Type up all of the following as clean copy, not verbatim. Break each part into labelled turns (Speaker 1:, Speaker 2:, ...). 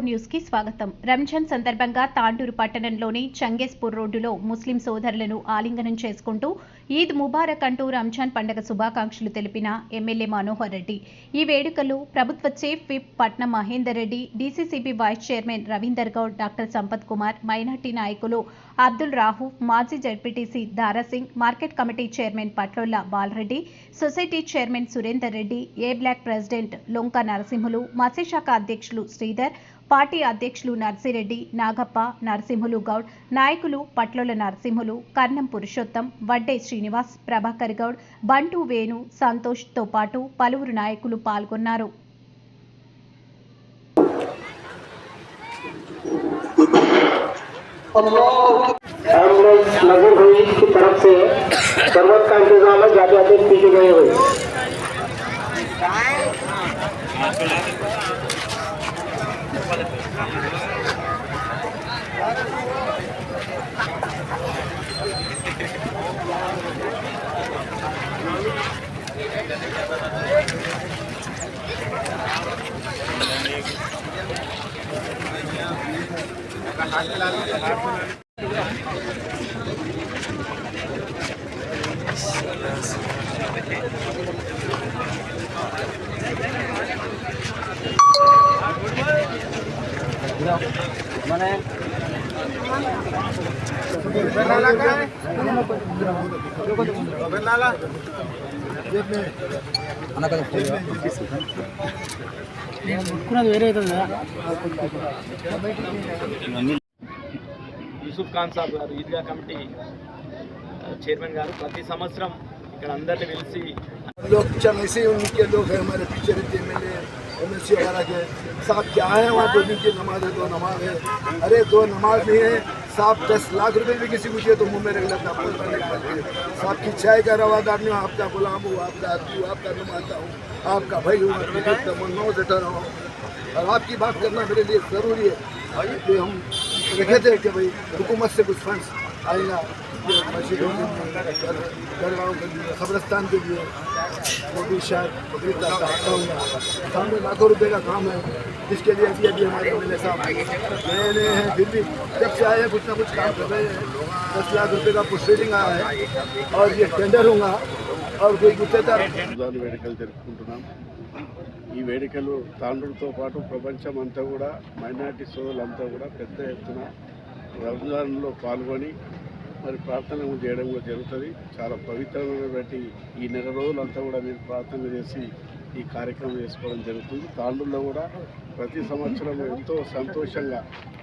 Speaker 1: 24 news కి స్వాగతం. రంజాన్ సందర్భంగా తాండూరు పట్టణంలోని చంగేస్పూర్ రోడ్డులో ముస్లిం సోదరులను ఆలింగనం చేసుకుంటూ ఈద్ ముబారక్ అంటూ రంజాన్ పండుగ శుభాకాంక్షలు తెలిపిన ఎమ్మెల్యే మనోహర్ రెడ్డి. ఈ వేడుకలు ప్రభుత్వ chief whip Patnam Mahender Reddy, DCCB vice chairman Ravinder Goud, doctor Sampath Kumar, minority నాయకులు అబ్దుల్ రాహూఫ్, మాజీ ZPTC Darasingh, market committee chairman Patlolla Balareddy, society chairman Surender Reddy, A block president Lonka Narasimhulu, మత్స్యశాఖ అధ్యక్షులు శ్రీధర్, పార్టీ అధ్యక్షులు నర్సిరెడ్డి, నాగప్ప, నరసింహులు గౌడ్, నాయకులు పట్లోల నరసింహులు, కర్ణం పురుషోత్తం, వడ్డే శ్రీనివాస్, ప్రభాకర్ గౌడ్, బంటు వేణు, సంతోష్ తో పాటు పలువురు నాయకులు పాల్గొన్నారు.
Speaker 2: యూసుఫ్ ఖాన్ సాబ్ గారు ఈద్గా కమిటీ చైర్మన్ గారు ప్రతి సంవత్సరం ఇక్కడ అందరిని పిలిచి
Speaker 3: उनके लोग हैं हमारे पीछे रहते MLC वगैरह के साहब क्या है वहाँ 2 दिन की नमाज है, 2 नमाज है। अरे 2 नमाज नहीं है साहब, 10 लाख रुपए भी किसी को दिए तो मुँह में रख लेता साहब की चाय का रवादार नहीं, आपका गुलाम हूँ, आपका आदमी हूँ, आपका नुमाता हूँ, आपका भाई हूँ, तमन्नाओं से डरा हूँ और आपकी बात करना मेरे लिए ज़रूरी है। तो हम रखे थे कि भाई हुकूमत से कुछ फंड्स आएगा मस्जिदों के लिए, दरगाहों के लिए, कब्रस्तान के लिए, वो भी शायद सामने लाखों रुपए का काम है, जिसके लिए अभी हमारे एमएलए साहब नए हैं, फिर भी जब से आए हैं कुछ ना कुछ काम कर रहे हैं। 10 लाख रुपए का प्रोसीडिंग आया है और ये टेंडर होगा और कोई गुत्तेदार
Speaker 4: వేడుకలు జరుపుకుంటున్నాం. ఈ వేడుకలు తాండూరుతో పాటు ప్రపంచం అంతా కూడా మైనారిటీ సోదరులంతా కూడా పెద్ద ఎత్తున రంజాన్లో పాల్గొని మరి ప్రార్థనలు చేయడం కూడా జరుగుతుంది. చాలా పవిత్రమైనటువంటి ఈ నెల రోజులంతా కూడా మేము ప్రార్థన చేసి ఈ కార్యక్రమం చేసుకోవడం జరుగుతుంది. తాండూరులో కూడా ప్రతి సంవత్సరం ఎంతో సంతోషంగా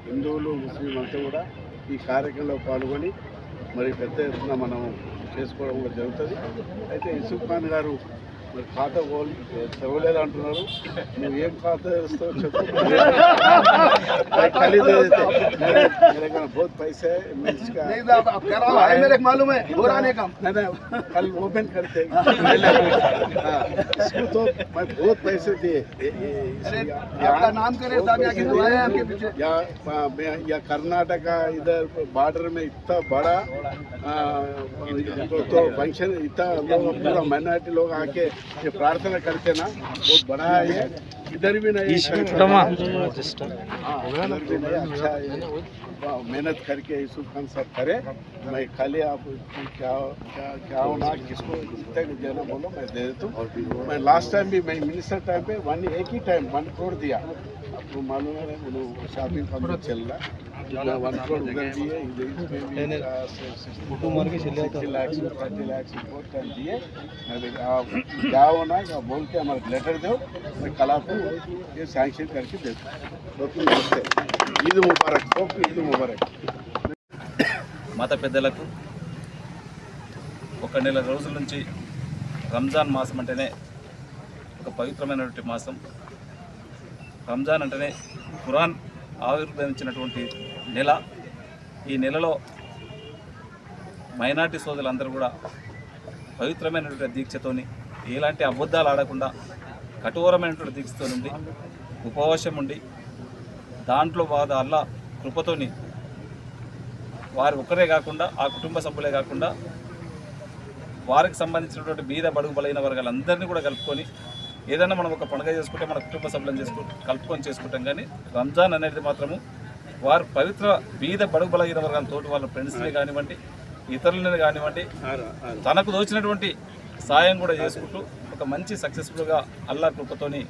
Speaker 4: హిందువులు ముస్లిం అంతా కూడా ఈ కార్యక్రమంలో పాల్గొని మరి పెద్ద ఎత్తున మనం చేసుకోవడం కూడా జరుగుతుంది. అయితే యూసుఫ్ ఖాన్ గారు మరి ఖాతా తెరవలేదు అంటున్నారు. నువ్వు ఏం ఖాతా తెరుస్తావు చెప్పు. बहुत पैसे
Speaker 3: मालूम है
Speaker 4: कल ओपन करते इसको तो मैं बहुत पैसे दिए.
Speaker 3: आपका नाम करे
Speaker 4: या कर्नाटका इधर बॉर्डर में इतना बड़ा तो फंक्शन इतना पूरा माइनॉरिटी लोग आके ये प्रार्थना करते ना बहुत बड़ा है. ये इधर भी नहीं अच्छा मेहनत करके यूसुफ खान साहब करे. मैं खाली आप क्या होना किसको देना बोलो मैं दे देता हूँ. मैं लास्ट टाइम भी मैं मिनिस्टर टाइम पे एक ही टाइम 1 करोड़ दिया. आपको मालूम है वो शॉपिंग का चल रहा 1 करोड़ उधर दिए, इधर 60 लाख 30 लाख दिए. आप क्या होना बोल के हमारे लेटर दो, मैं कल आपको ये सैंक्शन करके देता हूँ. ఈద్ ముబారక్. ఈద్ ముబారక్.
Speaker 2: మత పెద్దలకు ఒక నెల రోజుల నుంచి రంజాన్ మాసం అంటేనే ఒక పవిత్రమైనటువంటి మాసం. రంజాన్ అంటేనే ఖురాన్ ఆవిర్భవించినటువంటి నెల. ఈ నెలలో మైనార్టీ సోదరులందరూ కూడా పవిత్రమైనటువంటి దీక్షతోని ఎలాంటి అబద్ధాలు ఆడకుండా కఠోరమైనటువంటి దీక్షతో నుండి ఉపవాసం ఉండి దాంట్లో అల్లా కృపతోని వారు ఒక్కరే కాకుండా ఆ కుటుంబ సభ్యులే కాకుండా వారికి సంబంధించినటువంటి బీద బడుగు బలైన వర్గాలందరినీ కూడా కలుపుకొని ఏదైనా మనం ఒక పండుగ చేసుకుంటే మన కుటుంబ సభ్యులను కలుపుకొని చేసుకుంటాం, కానీ రంజాన్ అనేది మాత్రము వారు పవిత్ర బీద బడుగు బలహీన వర్గాల తోటి వాళ్ళ ఫ్రెండ్స్ని కానివ్వండి, ఇతరులని కానివ్వండి, తనకు దోచినటువంటి సాయం కూడా చేసుకుంటూ ఒక మంచి సక్సెస్ఫుల్గా అల్లా కృపతోని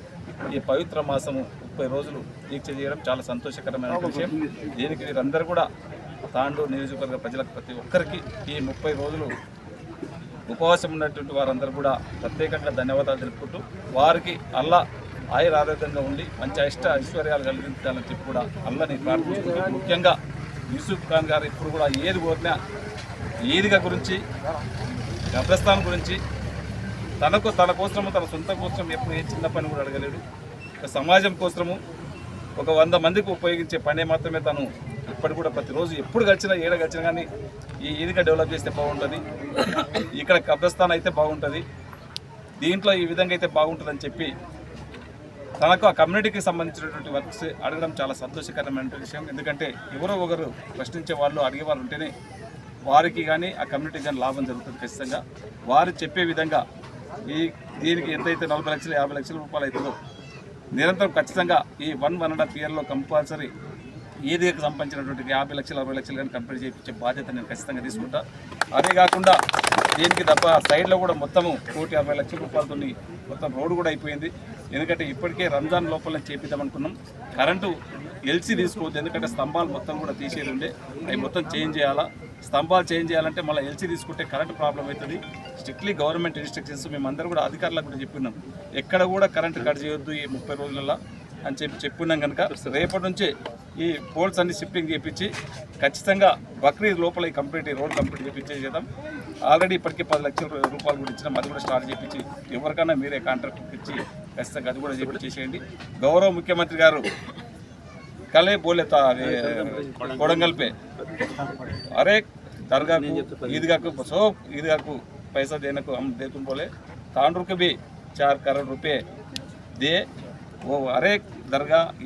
Speaker 2: ఈ పవిత్ర మాసము 30 రోజులు దీక్ష చేయడం చాలా సంతోషకరమైన విషయం. దీనికి వీరందరూ కూడా తాండూరు నియోజకవర్గ ప్రజలకు ప్రతి ఒక్కరికి ఈ 30 రోజులు ఉపవాసం ఉన్నటువంటి వారందరూ కూడా ప్రత్యేకంగా ధన్యవాదాలు తెలుపుకుంటూ వారికి అల్లా ఆయుర ఆరోగ్యంగా ఉండి మంచి ఐశ్వర్యాలు కలిగించాలని చెప్పి కూడా అల్లాని ప్రార్థించుకుంటూ, ముఖ్యంగా యూసుఫ్ ఖాన్ గారు ఇప్పుడు కూడా ఏది కోరినా ఈద్గా గురించి, కబ్రస్థాన్ గురించి, తన కోసము తన సొంత కోసం ఎప్పుడు ఏ చిన్న పని కూడా అడగలేడు. సమాజం కోసము ఒక 100 మందికి ఉపయోగించే పనే మాత్రమే తను ఇప్పటి కూడా ప్రతిరోజు ఎప్పుడు గడిచినా ఏడ గడిచినా కానీ ఈ ఈదిగా డెవలప్ చేస్తే బాగుంటుంది, ఇక్కడ కబ్రస్థాన్ అయితే బాగుంటుంది, దీంట్లో ఈ విధంగా అయితే బాగుంటుందని చెప్పి తనకు ఆ కమ్యూనిటీకి సంబంధించినటువంటి వర్క్స్ అడగడం చాలా సంతోషకరమైన విషయం. ఎందుకంటే ఎవరో ఒకరు ప్రశ్నించే వాళ్ళు, అడిగే వాళ్ళు ఉంటేనే వారికి కానీ ఆ కమ్యూనిటీకి కానీ లాభం జరుగుతుంది. ఖచ్చితంగా వారు చెప్పే విధంగా దీనికి ఎంతైతే 40 లక్షలు 50 లక్షల రూపాయలు అవుతుందో నిరంతరం ఖచ్చితంగా ఈ 1.5 ఇయర్లో కంపల్సరీ ఈదీకి సంబంధించినటువంటి 50 లక్షలు 60 లక్షలు కానీ కంప్లీట్ చేయించే బాధ్యత నేను ఖచ్చితంగా తీసుకుంటా. అదే కాకుండా దీనికి తప్ప సైడ్లో కూడా మొత్తము 1,60 లక్షల రూపాయలతో మొత్తం రోడ్డు కూడా అయిపోయింది. ఎందుకంటే ఇప్పటికే రంజాన్ లోపల చేపిద్దాం అనుకున్నాం. కరెంటు ఎల్సీ తీసుకోవద్దు, ఎందుకంటే స్తంభాలు మొత్తం కూడా తీసేది ఉండే, అవి మొత్తం చేంజ్ చేయాలా. స్తంభాలు చేంజ్ చేయాలంటే మళ్ళీ ఎల్సీ తీసుకుంటే కరెంటు ప్రాబ్లం అవుతుంది. స్ట్రిక్ట్లీ గవర్నమెంట్ ఇన్స్ట్రక్షన్స్ మేమందరూ కూడా అధికారులకు కూడా చెప్పినాం, ఎక్కడ కూడా కరెంటు కట్ చేయొద్దు ఈ 30 రోజులలో అని చెప్పినాం. కనుక రేపటి నుంచే ఈ పోల్స్ అన్ని షిఫ్టింగ్ చేయించి ఖచ్చితంగా బక్రీద్ లోపల ఈ రోడ్ కంప్లీట్ చేయించేద్దాం. ఆల్రెడీ ఇప్పటికే 10 లక్షల రూపాయలు కూడా ఇచ్చినాం, అది కూడా స్టార్ట్ చేయించి ఎవరికైనా మీరే కాంట్రాక్ట్ ఇచ్చి ఖచ్చితంగా అది కూడా చేసేయండి. గౌరవ ముఖ్యమంత్రి గారు कल बोले था कोडंगल पे, अरे दरगाह को ईदगाह को सब ईदगाह को पैसा देने को हम दे, तुम बोले तांडूर के भी 4 करोड़ रुपए दे, वो हर एक दरगाह